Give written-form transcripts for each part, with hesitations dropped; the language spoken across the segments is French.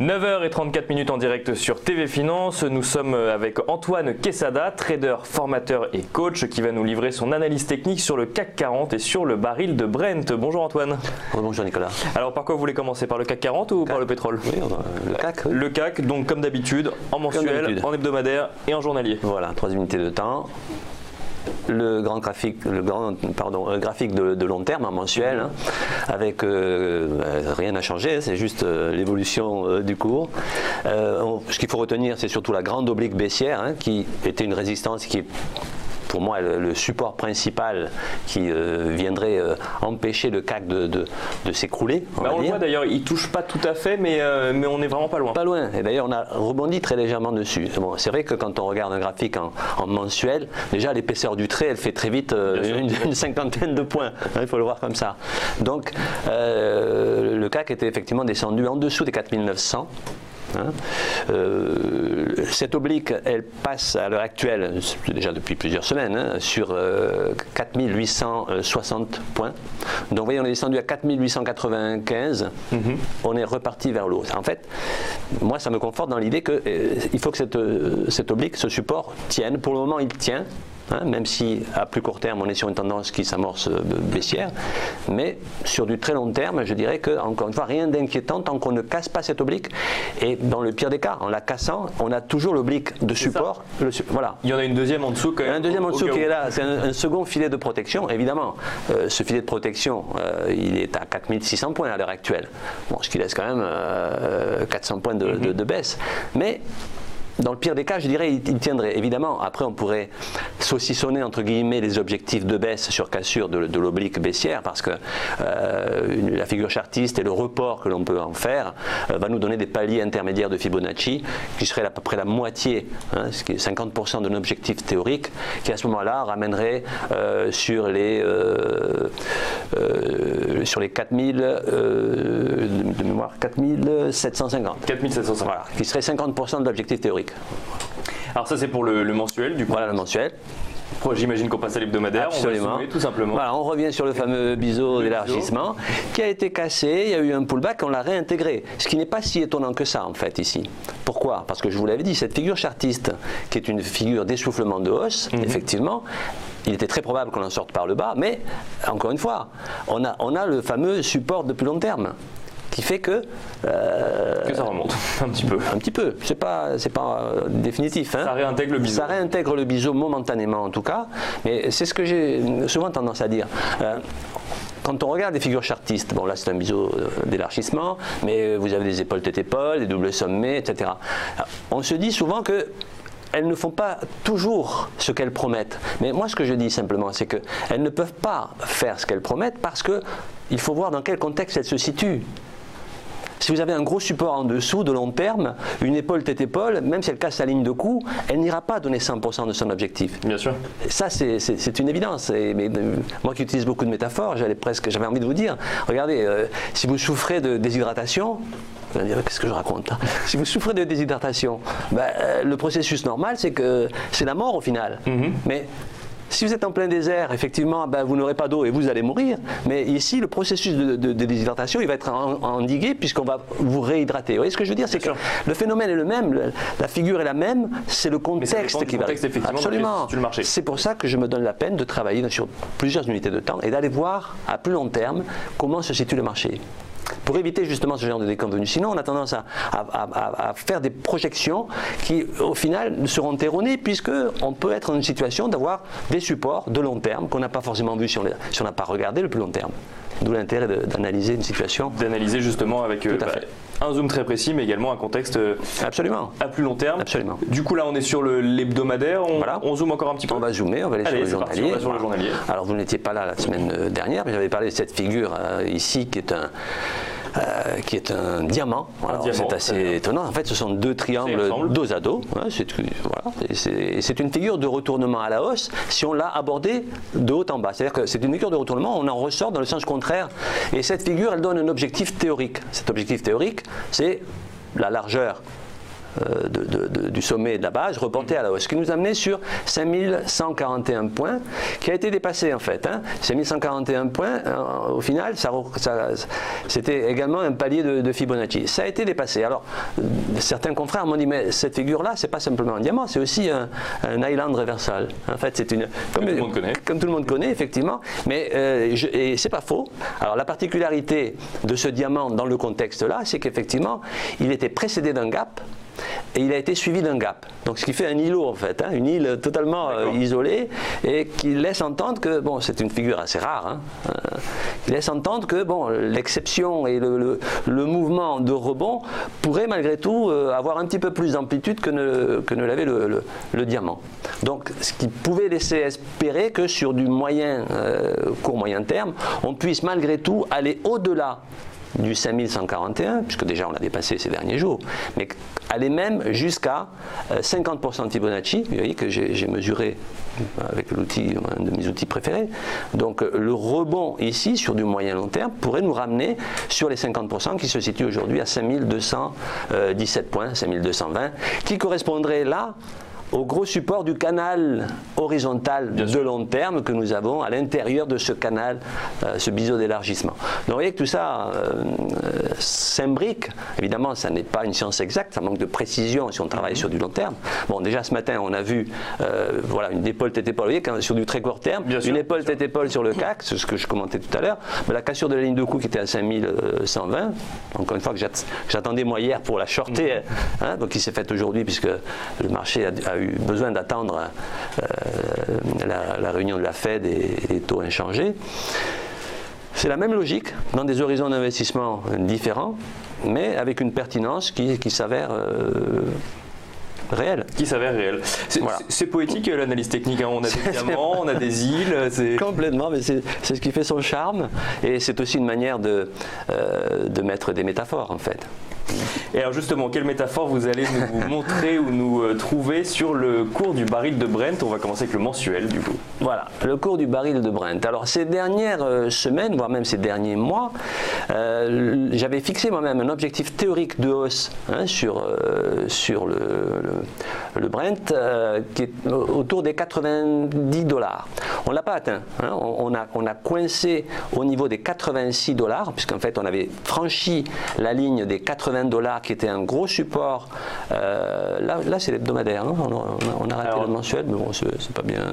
9h34 en direct sur TV Finance. Nous sommes avec Antoine Quesada, trader, formateur et coach qui va nous livrer son analyse technique sur le CAC 40 et sur le baril de Brent. Bonjour Antoine. Bonjour Nicolas. Alors par quoi vous voulez commencer? Par le CAC 40 ou par le pétrole? Oui, le CAC. Oui. Le CAC, donc comme d'habitude, en mensuel, en hebdomadaire et en journalier. Voilà, 3 unités de temps. Le graphique de long terme en mensuel, hein, avec rien à changer, c'est juste l'évolution du cours. Ce qu'il faut retenir, c'est surtout la grande oblique baissière, hein, qui était une résistance qui est pour moi le support principal qui viendrait empêcher le CAC de s'écrouler. On le voit d'ailleurs, il ne touche pas tout à fait, mais on n'est vraiment pas loin. Pas loin, et d'ailleurs on a rebondi très légèrement dessus. Bon, c'est vrai que quand on regarde un graphique en mensuel, déjà l'épaisseur du trait, elle fait très vite une cinquantaine de points, hein, il faut le voir comme ça. Donc le CAC était effectivement descendu en dessous des 4900. Hein. Cette oblique, elle passe à l'heure actuelle, déjà depuis plusieurs semaines, hein, sur 4860 points. Donc vous voyez, on est descendu à 4895, on est reparti vers le haut. En fait, moi ça me conforte dans l'idée qu'il faut que cette oblique, ce support tienne. Pour le moment, il tient. Hein, même si à plus court terme on est sur une tendance qui s'amorce baissière, mais sur du très long terme, je dirais que encore une fois rien d'inquiétant tant qu'on ne casse pas cette oblique. Et dans le pire des cas, en la cassant, on a toujours l'oblique de support. Voilà. Il y en a une deuxième en dessous quand même. Un deuxième en dessous qui est là, c'est un second filet de protection. Évidemment, ce filet de protection, il est à 4600 points à l'heure actuelle. Bon, ce qui laisse quand même 400 points de baisse. Mais dans le pire des cas, je dirais, il tiendrait. Évidemment, après, on pourrait saucissonner, entre guillemets, les objectifs de baisse sur cassure de l'oblique baissière, parce que la figure chartiste et le report que l'on peut en faire va nous donner des paliers intermédiaires de Fibonacci, qui seraient à peu près la moitié, hein, ce qui est 50% de l'objectif théorique, qui à ce moment-là ramènerait sur les 4000, de mémoire, 4750. 4750. Voilà, qui serait 50% de l'objectif théorique. Alors ça c'est pour le mensuel du coup. Voilà le mensuel. J'imagine qu'on passe à l'hebdomadaire. Absolument. On va zoomer, tout simplement. Voilà, on revient sur le fameux biseau d'élargissement qui a été cassé, il y a eu un pullback, on l'a réintégré. Ce qui n'est pas si étonnant que ça en fait ici. Pourquoi? Parce que je vous l'avais dit, cette figure chartiste qui est une figure d'essoufflement de hausse, effectivement, il était très probable qu'on en sorte par le bas, mais encore une fois, on a le fameux support de plus long terme, qui fait que ça remonte un petit peu. Un petit peu, c'est pas définitif. Hein. Ça réintègre le biseau. Ça réintègre le biseau momentanément en tout cas, mais c'est ce que j'ai souvent tendance à dire. Quand on regarde les figures chartistes, bon là c'est un biseau d'élargissement, mais vous avez des épaules tête-épaule, des doubles sommets, etc. On se dit souvent que elles ne font pas toujours ce qu'elles promettent. Mais moi ce que je dis simplement, c'est qu'elles ne peuvent pas faire ce qu'elles promettent parce qu'il faut voir dans quel contexte elles se situent. Si vous avez un gros support en dessous de long terme, une épaule tête-épaule, même si elle casse sa ligne de coup, elle n'ira pas donner 100% de son objectif. Bien sûr. Ça, c'est une évidence. Mais moi qui utilise beaucoup de métaphores, j'avais envie de vous dire, regardez, si vous souffrez de déshydratation, vous allez dire, qu'est-ce que je raconte là? Si vous souffrez de déshydratation, le processus normal, c'est que c'est la mort au final. Mais si vous êtes en plein désert, effectivement, vous n'aurez pas d'eau et vous allez mourir. Mais ici, le processus de déshydratation, il va être endigué puisqu'on va vous réhydrater. Vous voyez ce que je veux dire? C'est que le phénomène est le même, la figure est la même, c'est le contexte qui va. Absolument. C'est pour ça que je me donne la peine de travailler sur plusieurs unités de temps et d'aller voir à plus long terme comment se situe le marché. Pour éviter justement ce genre de déconvenus. Sinon, on a tendance à faire des projections qui, au final, seront erronées puisqu'on peut être dans une situation d'avoir des supports de long terme qu'on n'a pas forcément vu si on n'a pas regardé le plus long terme. D'où l'intérêt d'analyser une situation. D'analyser justement avec un zoom très précis, mais également un contexte absolument à plus long terme. Absolument. Du coup, là, on est sur l'hebdomadaire. On zoome encore un petit peu. On va zoomer, on va aller sur le journalier. On va sur le journalier. Alors, vous n'étiez pas là la semaine dernière, mais j'avais parlé de cette figure ici qui est un diamant. C'est assez étonnant. En fait, ce sont deux triangles dos à dos. Hein, c'est une figure de retournement à la hausse si on l'a abordée de haut en bas. C'est-à-dire que c'est une figure de retournement, on en ressort dans le sens contraire. Et cette figure, elle donne un objectif théorique. Cet objectif théorique, c'est la largeur du sommet de la base reporté à la hausse, ce qui nous amenait sur 5141 points, qui a été dépassé en fait. 5141 points, au final, c'était également un palier de Fibonacci. Ça a été dépassé. Alors, certains confrères m'ont dit, mais cette figure-là, c'est pas simplement un diamant, c'est aussi un island reversal. En fait, c'est une... Comme tout le monde connaît, effectivement, mais et c'est pas faux. Alors, la particularité de ce diamant dans le contexte là, c'est qu'effectivement, il était précédé d'un gap et il a été suivi d'un gap. Donc ce qui fait un îlot en fait, une île totalement isolée et qui laisse entendre que, bon, c'est une figure assez rare, qui laisse entendre que bon, l'exception et le mouvement de rebond pourrait malgré tout avoir un petit peu plus d'amplitude que ne l'avait le diamant. Donc ce qui pouvait laisser espérer que sur du court moyen terme, on puisse malgré tout aller au-delà du 5141, puisque déjà on l'a dépassé ces derniers jours, mais aller même jusqu'à 50% de Fibonacci, vous voyez que j'ai mesuré avec l'outil, un de mes outils préférés. Donc le rebond ici, sur du moyen long terme, pourrait nous ramener sur les 50% qui se situent aujourd'hui à 5217 points, 5220, qui correspondrait là au gros support du canal horizontal de long terme que nous avons à l'intérieur de ce canal, ce biseau d'élargissement. Donc vous voyez que tout ça s'imbrique. Évidemment, ça n'est pas une science exacte, ça manque de précision si on travaille sur du long terme. Bon, déjà ce matin, on a vu voilà, une épaule tête-épaule. Vous voyez, sur du très court terme, une épaule tête-épaule sur le CAC, c'est ce que je commentais tout à l'heure, mais la cassure de la ligne de coup qui était à 5120, encore une fois que j'attendais moi hier pour la shorter, donc qui s'est faite aujourd'hui puisque le marché a eu besoin d'attendre la réunion de la Fed et les taux inchangés. C'est la même logique dans des horizons d'investissement différents, mais avec une pertinence qui s'avère réelle. Qui s'avère réelle. C'est poétique l'analyse technique, on a des diamants, on a des îles. Complètement, mais c'est ce qui fait son charme et c'est aussi une manière de mettre des métaphores en fait. Et alors justement, quelle métaphore vous allez nous montrer ou nous trouver sur le cours du baril de Brent? On va commencer avec le mensuel du coup. Voilà, le cours du baril de Brent. Alors ces dernières semaines, voire même ces derniers mois, j'avais fixé moi-même un objectif théorique de hausse sur le Brent qui est autour des 90 $. On ne l'a pas atteint. On a coincé au niveau des 86 $, puisqu'en fait on avait franchi la ligne des 80 $, qui était un gros support. Là c'est l'hebdomadaire, on a raté le mensuel, mais bon, c'est pas bien.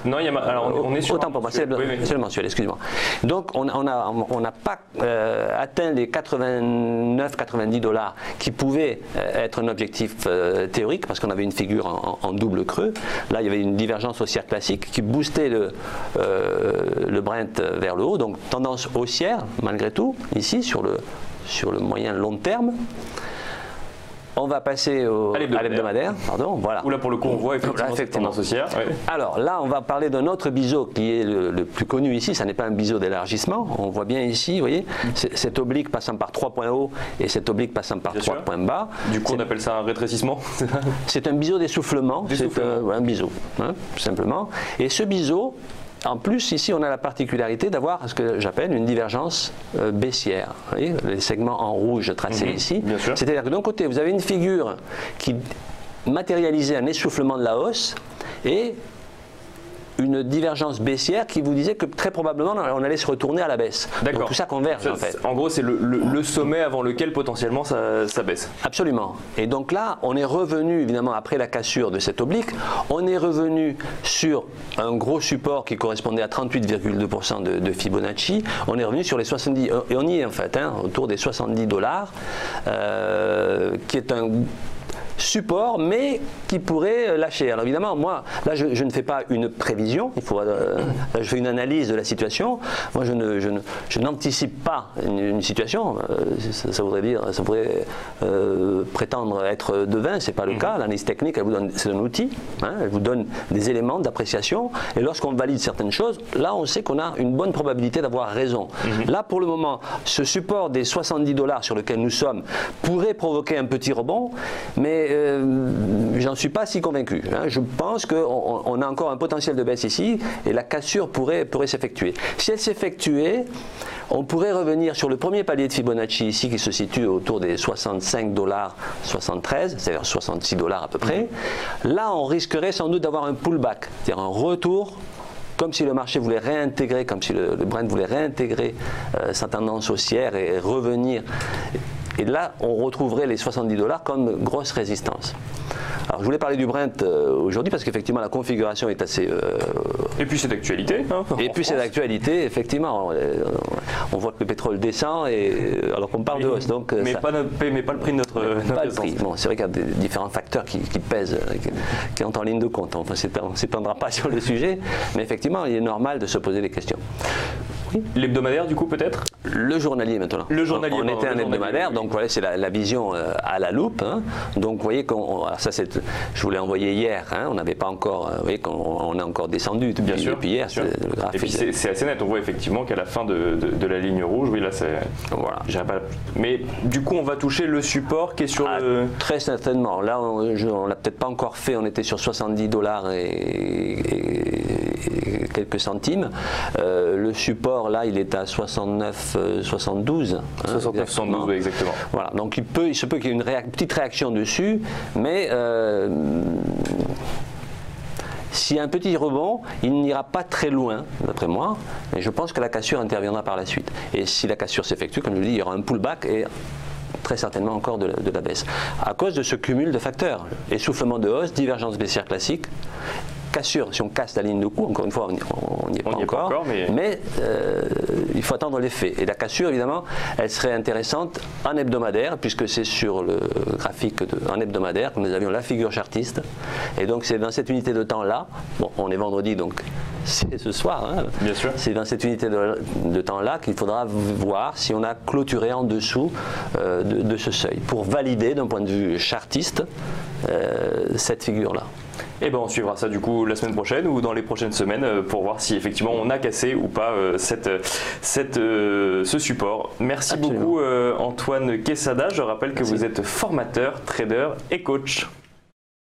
On est sur. Autant pour moi, c'est le mensuel, excuse-moi. Donc on n'a pas atteint les 89-90 $ qui pouvaient être un objectif théorique, parce qu'on avait une figure en double creux. Là, il y avait une divergence haussière classique qui boostait le Brent vers le haut, donc tendance haussière malgré tout, ici sur le moyen long terme. On va passer à l'hebdomadaire. Voilà. Où là pour le coup on voit effectivement cette tendance haussière. Oui. Alors là on va parler d'un autre biseau qui est le plus connu ici, ça n'est pas un biseau d'élargissement, on voit bien ici, vous voyez, cette oblique passant par 3 points hauts et cette oblique passant par 3 points bas. Du coup on appelle ça un rétrécissement. C'est un biseau d'essoufflement, c'est un biseau, tout simplement. Et ce biseau, en plus, ici, on a la particularité d'avoir ce que j'appelle une divergence baissière. Vous voyez, les segments en rouge tracés ici. C'est-à-dire que d'un côté, vous avez une figure qui matérialisait un essoufflement de la hausse et une divergence baissière qui vous disait que très probablement on allait se retourner à la baisse. Donc tout ça converge en fait. En gros, c'est le sommet avant lequel potentiellement ça baisse. Absolument. Et donc là, on est revenu, évidemment, après la cassure de cette oblique, on est revenu sur un gros support qui correspondait à 38,2% de Fibonacci. On est revenu sur les 70, et on y est en fait, autour des 70 $, qui est un support, mais qui pourrait lâcher. Alors évidemment, moi, là, je ne fais pas une prévision, je fais une analyse de la situation. Moi, je n'anticipe pas une situation. Ça voudrait dire, ça pourrait prétendre être devin, c'est pas le cas. L'analyse technique, c'est un outil, elle vous donne des éléments d'appréciation, et lorsqu'on valide certaines choses, là, on sait qu'on a une bonne probabilité d'avoir raison. Là, pour le moment, ce support des 70 $ sur lequel nous sommes pourrait provoquer un petit rebond, mais mais j'en suis pas si convaincu. Hein. Je pense qu'on a encore un potentiel de baisse ici et la cassure pourrait s'effectuer. Si elle s'effectuait, on pourrait revenir sur le premier palier de Fibonacci ici qui se situe autour des 65,73 $, c'est-à-dire 66 $ à peu près. Là, on risquerait sans doute d'avoir un pullback, c'est-à-dire un retour, comme si le marché voulait réintégrer, comme si le Brent voulait réintégrer sa tendance haussière et revenir. Et là, on retrouverait les 70 $ comme grosse résistance. Alors, je voulais parler du Brent aujourd'hui parce qu'effectivement, la configuration est assez... Et puis, c'est d'actualité. Hein, et puis, c'est d'actualité, effectivement. On voit que le pétrole descend alors qu'on parle de hausse. Donc, mais pas le prix de notre pas le prix. Bon, c'est vrai qu'il y a différents facteurs qui pèsent, qui entrent en ligne de compte. Enfin, on ne s'étendra pas sur le sujet, mais effectivement, il est normal de se poser des questions. Oui. L'hebdomadaire, du coup, peut-être? Le journalier maintenant. Le journalier. On était un hebdomadaire, donc voilà, c'est la vision à la loupe. Hein. Donc vous voyez ça je vous l'ai envoyé hier. Hein, on n'avait pas encore, vous voyez qu'on a encore descendu depuis hier. Le graphe et puis c'est assez net. On voit effectivement qu'à la fin de la ligne rouge, oui là c'est. Voilà. Mais du coup, on va toucher le support qui est sur le. Très certainement. Là, on l'a peut-être pas encore fait. On était sur 70 $ et quelques centimes. Le support là, il est à 69,72. 69,72, oui, exactement. Voilà, donc il se peut qu'il y ait une petite réaction dessus, mais s'il y a un petit rebond, il n'ira pas très loin, d'après moi, mais je pense que la cassure interviendra par la suite. Et si la cassure s'effectue, comme je le dis, il y aura un pullback et très certainement encore de la baisse. À cause de ce cumul de facteurs, essoufflement de hausse, divergence baissière classique, cassure, si on casse la ligne de coup, encore une fois, on n'y est pas encore, mais il faut attendre l'effet. Et la cassure, évidemment, elle serait intéressante en hebdomadaire, puisque c'est sur le graphique en hebdomadaire que nous avions la figure chartiste. Et donc, c'est dans cette unité de temps-là, bon, on est vendredi, donc c'est ce soir, hein, bien sûr. C'est dans cette unité de temps-là qu'il faudra voir si on a clôturé en dessous de ce seuil, pour valider d'un point de vue chartiste cette figure-là. Et ben on suivra ça du coup la semaine prochaine ou dans les prochaines semaines pour voir si effectivement on a cassé ou pas ce support. Merci beaucoup Antoine Quesada. Je rappelle que vous êtes formateur, trader et coach.